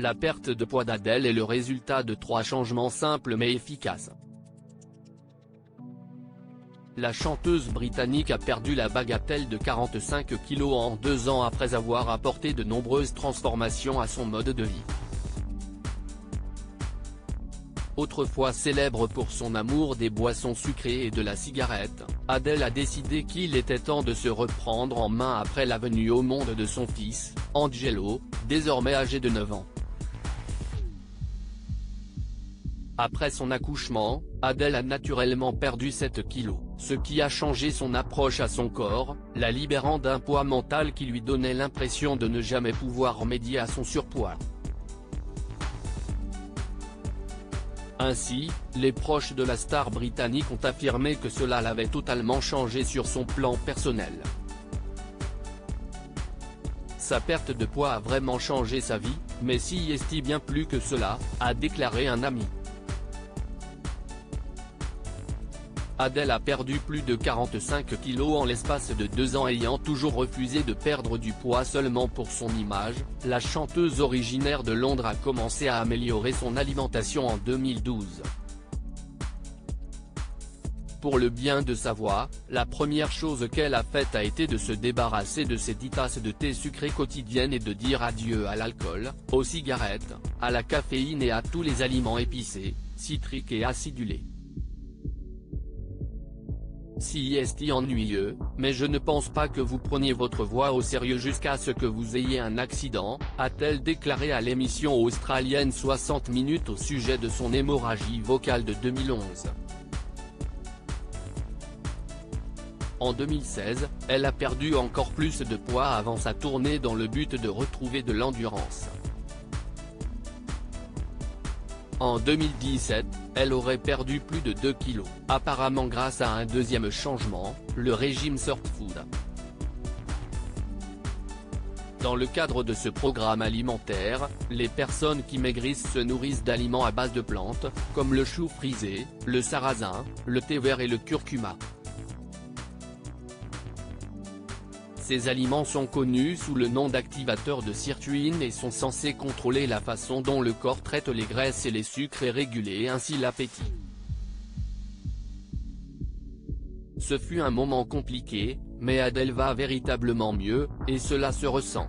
La perte de poids d'Adèle est le résultat de 3 changements simples mais efficaces. La chanteuse britannique a perdu la bagatelle de 45 kg en 2 ans après avoir apporté de nombreuses transformations à son mode de vie. Autrefois célèbre pour son amour des boissons sucrées et de la cigarette, Adèle a décidé qu'il était temps de se reprendre en main après la venue au monde de son fils, Angelo, désormais âgé de 9 ans. Après son accouchement, Adèle a naturellement perdu 7 kilos, ce qui a changé son approche à son corps, la libérant d'un poids mental qui lui donnait l'impression de ne jamais pouvoir remédier à son surpoids. Ainsi, les proches de la star britannique ont affirmé que cela l'avait totalement changé sur son plan personnel. Sa perte de poids a vraiment changé sa vie, mais si est bien plus que cela, a déclaré un ami. Adèle a perdu plus de 45 kg en l'espace de 2 ans. Ayant toujours refusé de perdre du poids seulement pour son image, la chanteuse originaire de Londres a commencé à améliorer son alimentation en 2012. Pour le bien de sa voix, la première chose qu'elle a faite a été de se débarrasser de ses 10 tasses de thé sucré quotidiennes et de dire adieu à l'alcool, aux cigarettes, à la caféine et à tous les aliments épicés, citriques et acidulés. Si est ennuyeux, mais je ne pense pas que vous preniez votre voix au sérieux jusqu'à ce que vous ayez un accident, a-t-elle déclaré à l'émission australienne 60 minutes au sujet de son hémorragie vocale de 2011. En 2016, elle a perdu encore plus de poids avant sa tournée dans le but de retrouver de l'endurance. En 2017, elle aurait perdu plus de 2 kilos, apparemment grâce à un deuxième changement, le régime Soft Food. Dans le cadre de ce programme alimentaire, les personnes qui maigrissent se nourrissent d'aliments à base de plantes, comme le chou frisé, le sarrasin, le thé vert et le curcuma. Ces aliments sont connus sous le nom d'activateurs de sirtuine et sont censés contrôler la façon dont le corps traite les graisses et les sucres et réguler ainsi l'appétit. Ce fut un moment compliqué, mais Adèle va véritablement mieux, et cela se ressent.